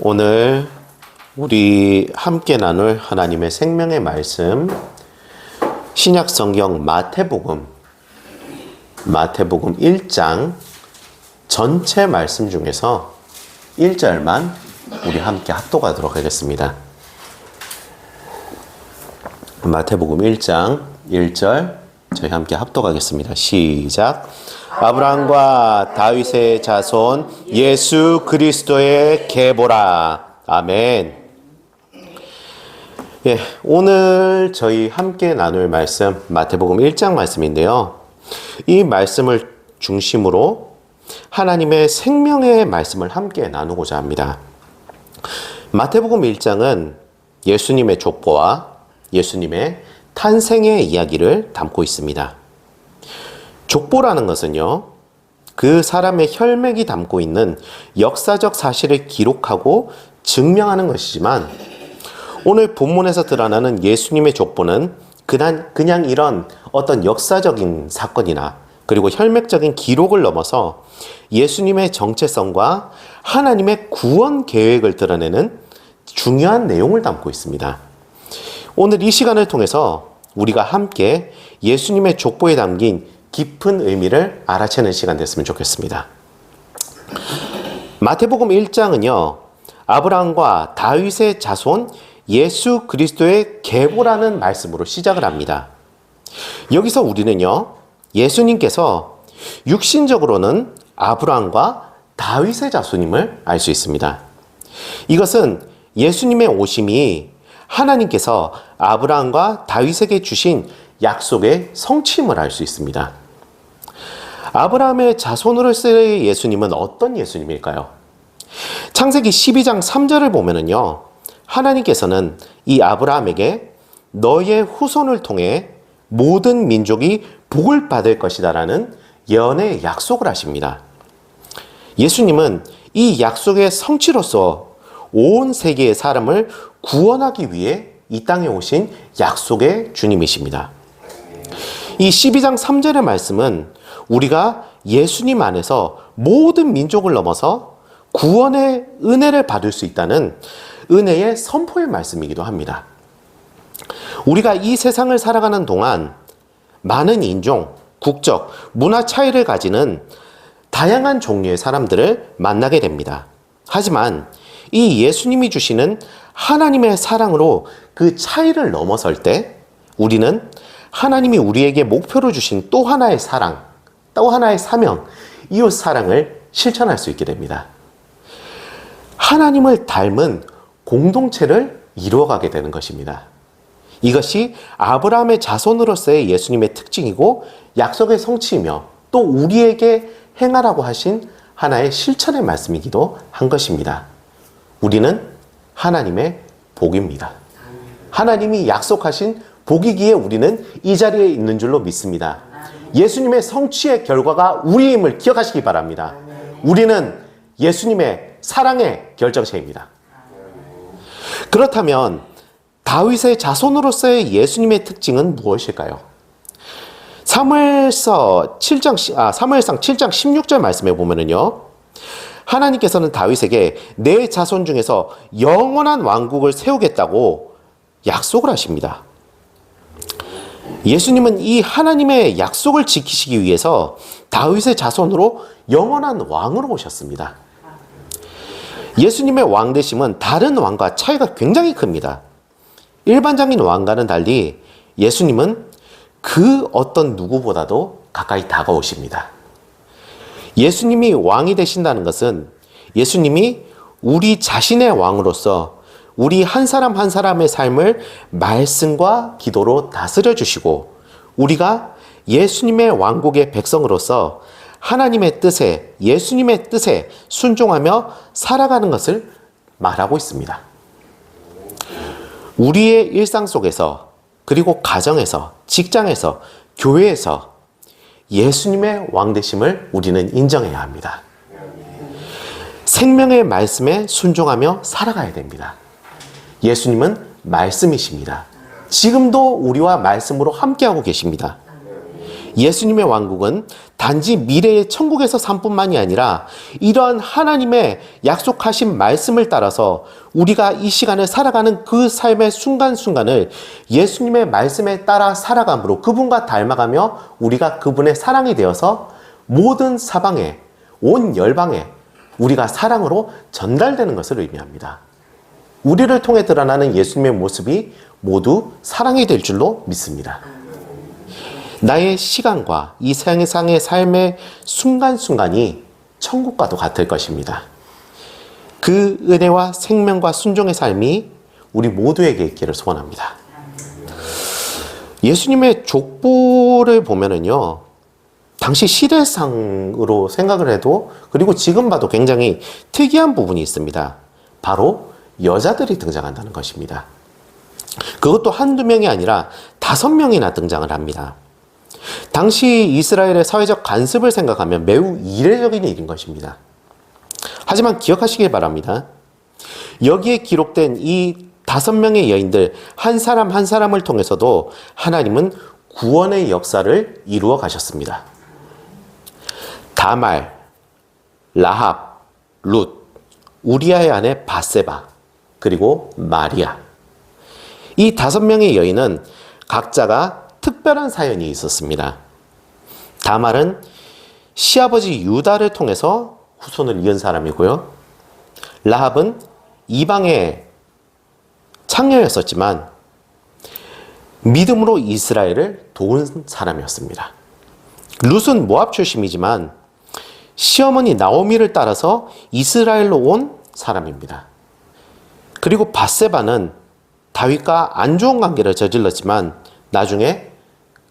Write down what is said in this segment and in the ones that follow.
오늘 우리 함께 나눌 하나님의 생명의 말씀, 신약성경 마태복음 1장 전체 말씀 중에서 1절만 우리 함께 합독하도록 하겠습니다. 마태복음 1장 1절 저희 함께 합독하겠습니다. 시작. 아브라함과 다윗의 자손 예수 그리스도의 계보라. 아멘. 예, 오늘 저희 함께 나눌 말씀 마태복음 1장 말씀인데요. 이 말씀을 중심으로 하나님의 생명의 말씀을 함께 나누고자 합니다. 마태복음 1장은 예수님의 족보와 예수님의 탄생의 이야기를 담고 있습니다. 족보라는 것은요, 그 사람의 혈맥이 담고 있는 역사적 사실을 기록하고 증명하는 것이지만, 오늘 본문에서 드러나는 예수님의 족보는 그냥 이런 어떤 역사적인 사건이나 그리고 혈맥적인 기록을 넘어서 예수님의 정체성과 하나님의 구원 계획을 드러내는 중요한 내용을 담고 있습니다. 오늘 이 시간을 통해서 우리가 함께 예수님의 족보에 담긴 깊은 의미를 알아채는 시간 됐으면 좋겠습니다. 마태복음 1장은요, 아브라함과 다윗의 자손 예수 그리스도의 계보라는 말씀으로 시작을 합니다. 여기서 우리는요, 예수님께서 육신적으로는 아브라함과 다윗의 자손임을 알 수 있습니다. 이것은 예수님의 오심이 하나님께서 아브라함과 다윗에게 주신 약속의 성취임을 알 수 있습니다. 아브라함의 자손으로서의 예수님은 어떤 예수님일까요? 창세기 12장 3절을 보면은요, 하나님께서는 이 아브라함에게 너의 후손을 통해 모든 민족이 복을 받을 것이다 라는 예언의 약속을 하십니다. 예수님은 이 약속의 성취로서 온 세계의 사람을 구원하기 위해 이 땅에 오신 약속의 주님이십니다. 이 12장 3절의 말씀은 우리가 예수님 안에서 모든 민족을 넘어서 구원의 은혜를 받을 수 있다는 은혜의 선포의 말씀이기도 합니다. 우리가 이 세상을 살아가는 동안 많은 인종, 국적, 문화 차이를 가지는 다양한 종류의 사람들을 만나게 됩니다. 하지만 이 예수님이 주시는 하나님의 사랑으로 그 차이를 넘어설 때 우리는 하나님이 우리에게 목표로 주신 또 하나의 사랑, 또 하나의 사명, 이웃 사랑을 실천할 수 있게 됩니다. 하나님을 닮은 공동체를 이루어가게 되는 것입니다. 이것이 아브라함의 자손으로서의 예수님의 특징이고 약속의 성취이며 또 우리에게 행하라고 하신 하나의 실천의 말씀이기도 한 것입니다. 우리는 하나님의 복입니다. 하나님이 약속하신 복이기에 우리는 이 자리에 있는 줄로 믿습니다. 예수님의 성취의 결과가 우리임을 기억하시기 바랍니다. 우리는 예수님의 사랑의 결정체입니다. 그렇다면 다윗의 자손으로서의 예수님의 특징은 무엇일까요? 사무엘상 7장 16절 말씀에 보면은요, 하나님께서는 다윗에게 내 자손 중에서 영원한 왕국을 세우겠다고 약속을 하십니다. 예수님은 이 하나님의 약속을 지키시기 위해서 다윗의 자손으로 영원한 왕으로 오셨습니다. 예수님의 왕되심은 다른 왕과 차이가 굉장히 큽니다. 일반적인 왕과는 달리 예수님은 그 어떤 누구보다도 가까이 다가오십니다. 예수님이 왕이 되신다는 것은 예수님이 우리 자신의 왕으로서 우리 한 사람 한 사람의 삶을 말씀과 기도로 다스려 주시고 우리가 예수님의 왕국의 백성으로서 하나님의 뜻에, 예수님의 뜻에 순종하며 살아가는 것을 말하고 있습니다. 우리의 일상 속에서, 그리고 가정에서, 직장에서, 교회에서 예수님의 왕되심을 우리는 인정해야 합니다. 생명의 말씀에 순종하며 살아가야 됩니다. 예수님은 말씀이십니다. 지금도 우리와 말씀으로 함께하고 계십니다. 예수님의 왕국은 단지 미래의 천국에서 삶뿐만이 아니라 이러한 하나님의 약속하신 말씀을 따라서 우리가 이 시간을 살아가는 그 삶의 순간순간을 예수님의 말씀에 따라 살아감으로 그분과 닮아가며 우리가 그분의 사랑이 되어서 모든 사방에, 온 열방에 우리가 사랑으로 전달되는 것을 의미합니다. 우리를 통해 드러나는 예수님의 모습이 모두 사랑이 될 줄로 믿습니다. 나의 시간과 이 세상의 삶의 순간순간이 천국과도 같을 것입니다. 그 은혜와 생명과 순종의 삶이 우리 모두에게 있기를 소원합니다. 예수님의 족보를 보면은요, 당시 시대상으로 생각을 해도, 그리고 지금 봐도 굉장히 특이한 부분이 있습니다. 바로 여자들이 등장한다는 것입니다. 그것도 한두 명이 아니라 5명이나 등장을 합니다. 당시 이스라엘의 사회적 관습을 생각하면 매우 이례적인 일인 것입니다. 하지만 기억하시길 바랍니다. 여기에 기록된 이 5명의 여인들 한 사람 한 사람을 통해서도 하나님은 구원의 역사를 이루어 가셨습니다. 다말, 라합, 룻, 우리아의 아내 바세바, 그리고 마리아. 이 5명의 여인은 각자가 특별한 사연이 있었습니다. 다말은 시아버지 유다를 통해서 후손을 이은 사람이고요. 라합은 이방의 창녀였었지만 믿음으로 이스라엘을 도운 사람이었습니다. 룻은 모압 출신이지만 시어머니 나오미를 따라서 이스라엘로 온 사람입니다. 그리고 바세바는 다윗과 안 좋은 관계를 저질렀지만 나중에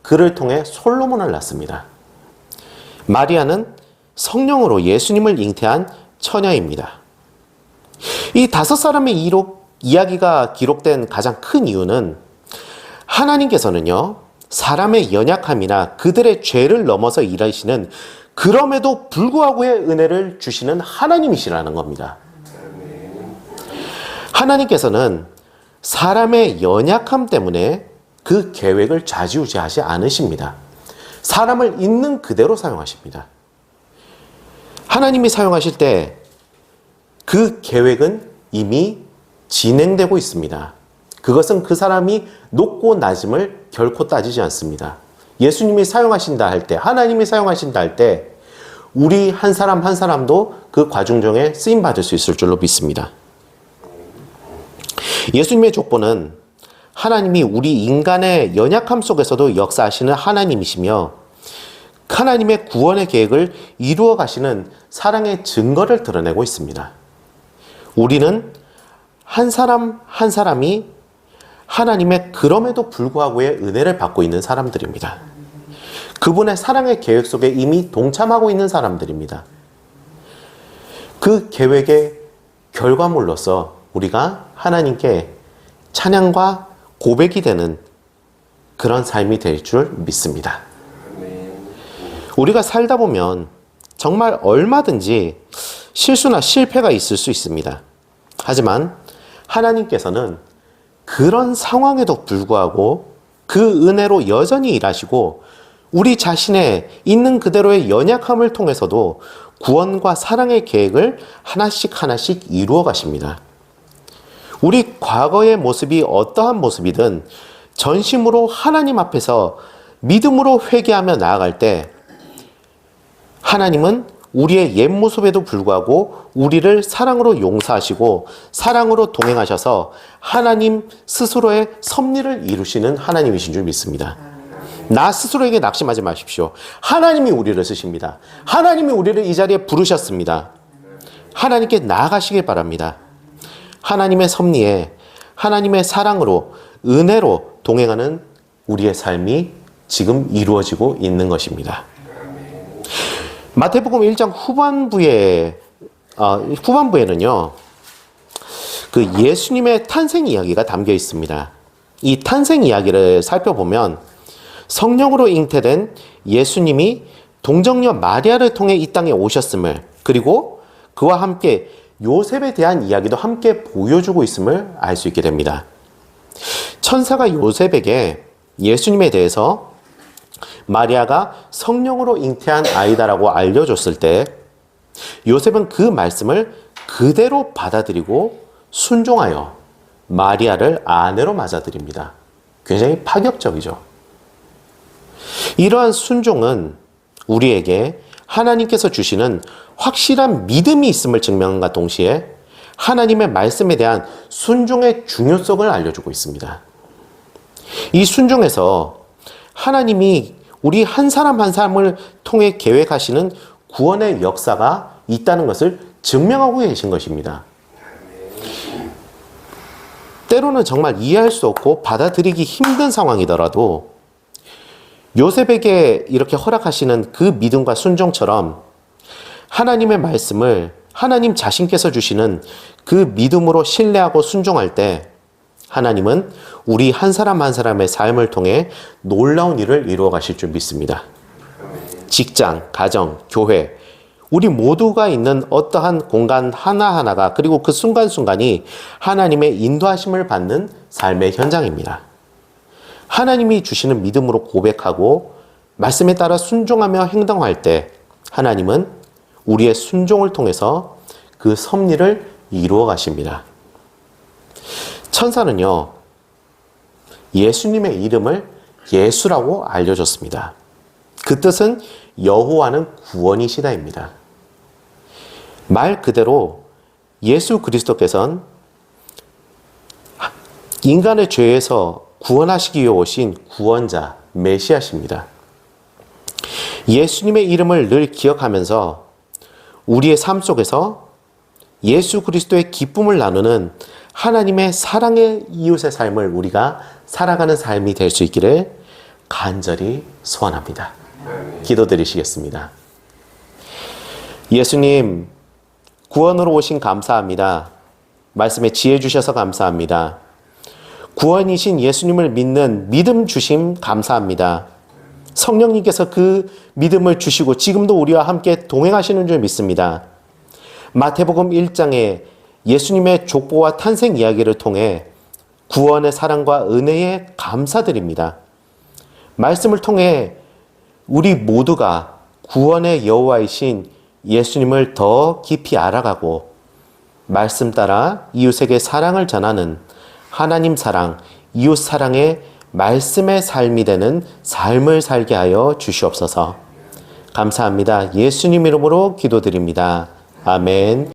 그를 통해 솔로몬을 낳습니다. 마리아는 성령으로 예수님을 잉태한 처녀입니다. 이 5사람의 이야기가 기록된 가장 큰 이유는 하나님께서는요, 사람의 연약함이나 그들의 죄를 넘어서 일하시는 그럼에도 불구하고의 은혜를 주시는 하나님이시라는 겁니다. 하나님께서는 사람의 연약함 때문에 그 계획을 좌지우지하지 않으십니다. 사람을 있는 그대로 사용하십니다. 하나님이 사용하실 때 그 계획은 이미 진행되고 있습니다. 그것은 그 사람이 높고 낮음을 결코 따지지 않습니다. 예수님이 사용하신다 할 때, 하나님이 사용하신다 할 때 우리 한 사람 한 사람도 그 과정 중에 쓰임받을 수 있을 줄로 믿습니다. 예수님의 족보는 하나님이 우리 인간의 연약함 속에서도 역사하시는 하나님이시며 하나님의 구원의 계획을 이루어 가시는 사랑의 증거를 드러내고 있습니다. 우리는 한 사람 한 사람이 하나님의 그럼에도 불구하고의 은혜를 받고 있는 사람들입니다. 그분의 사랑의 계획 속에 이미 동참하고 있는 사람들입니다. 그 계획의 결과물로서 우리가 하나님께 찬양과 고백이 되는 그런 삶이 될 줄 믿습니다. 우리가 살다 보면 정말 얼마든지 실수나 실패가 있을 수 있습니다. 하지만 하나님께서는 그런 상황에도 불구하고 그 은혜로 여전히 일하시고 우리 자신의 있는 그대로의 연약함을 통해서도 구원과 사랑의 계획을 하나씩 하나씩 이루어 가십니다. 우리 과거의 모습이 어떠한 모습이든 전심으로 하나님 앞에서 믿음으로 회개하며 나아갈 때 하나님은 우리의 옛 모습에도 불구하고 우리를 사랑으로 용서하시고 사랑으로 동행하셔서 하나님 스스로의 섭리를 이루시는 하나님이신 줄 믿습니다. 나 스스로에게 낙심하지 마십시오. 하나님이 우리를 쓰십니다. 하나님이 우리를 이 자리에 부르셨습니다. 하나님께 나아가시길 바랍니다. 하나님의 섭리에 하나님의 사랑으로 은혜로 동행하는 우리의 삶이 지금 이루어지고 있는 것입니다. 마태복음 1장 후반부에는요, 그 예수님의 탄생 이야기가 담겨 있습니다. 이 탄생 이야기를 살펴보면 성령으로 잉태된 예수님이 동정녀 마리아를 통해 이 땅에 오셨음을, 그리고 그와 함께 요셉에 대한 이야기도 함께 보여주고 있음을 알 수 있게 됩니다. 천사가 요셉에게 예수님에 대해서 마리아가 성령으로 잉태한 아이다라고 알려줬을 때 요셉은 그 말씀을 그대로 받아들이고 순종하여 마리아를 아내로 맞아들입니다. 굉장히 파격적이죠. 이러한 순종은 우리에게 하나님께서 주시는 확실한 믿음이 있음을 증명함과 동시에 하나님의 말씀에 대한 순종의 중요성을 알려주고 있습니다. 이 순종에서 하나님이 우리 한 사람 한 사람을 통해 계획하시는 구원의 역사가 있다는 것을 증명하고 계신 것입니다. 때로는 정말 이해할 수 없고 받아들이기 힘든 상황이더라도 요셉에게 이렇게 허락하시는 그 믿음과 순종처럼 하나님의 말씀을 하나님 자신께서 주시는 그 믿음으로 신뢰하고 순종할 때 하나님은 우리 한 사람 한 사람의 삶을 통해 놀라운 일을 이루어 가실 줄 믿습니다. 직장, 가정, 교회, 우리 모두가 있는 어떠한 공간 하나하나가 그리고 그 순간순간이 하나님의 인도하심을 받는 삶의 현장입니다. 하나님이 주시는 믿음으로 고백하고 말씀에 따라 순종하며 행동할 때 하나님은 우리의 순종을 통해서 그 섭리를 이루어 가십니다. 천사는요, 예수님의 이름을 예수라고 알려줬습니다. 그 뜻은 여호와는 구원이시다입니다. 말 그대로 예수 그리스도께서는 인간의 죄에서 구원하시기 위해 오신 구원자, 메시아십니다. 예수님의 이름을 늘 기억하면서 우리의 삶 속에서 예수 그리스도의 기쁨을 나누는 하나님의 사랑의 이웃의 삶을 우리가 살아가는 삶이 될 수 있기를 간절히 소원합니다. 기도드리시겠습니다. 예수님, 구원으로 오신 감사합니다. 말씀에 지혜 주셔서 감사합니다. 구원이신 예수님을 믿는 믿음 주심 감사합니다. 성령님께서 그 믿음을 주시고 지금도 우리와 함께 동행하시는 줄 믿습니다. 마태복음 1장에 예수님의 족보와 탄생 이야기를 통해 구원의 사랑과 은혜에 감사드립니다. 말씀을 통해 우리 모두가 구원의 여호와이신 예수님을 더 깊이 알아가고 말씀 따라 이웃에게 사랑을 전하는 하나님 사랑, 이웃 사랑의 말씀의 삶이 되는 삶을 살게 하여 주시옵소서. 감사합니다. 예수님 이름으로 기도드립니다. 아멘.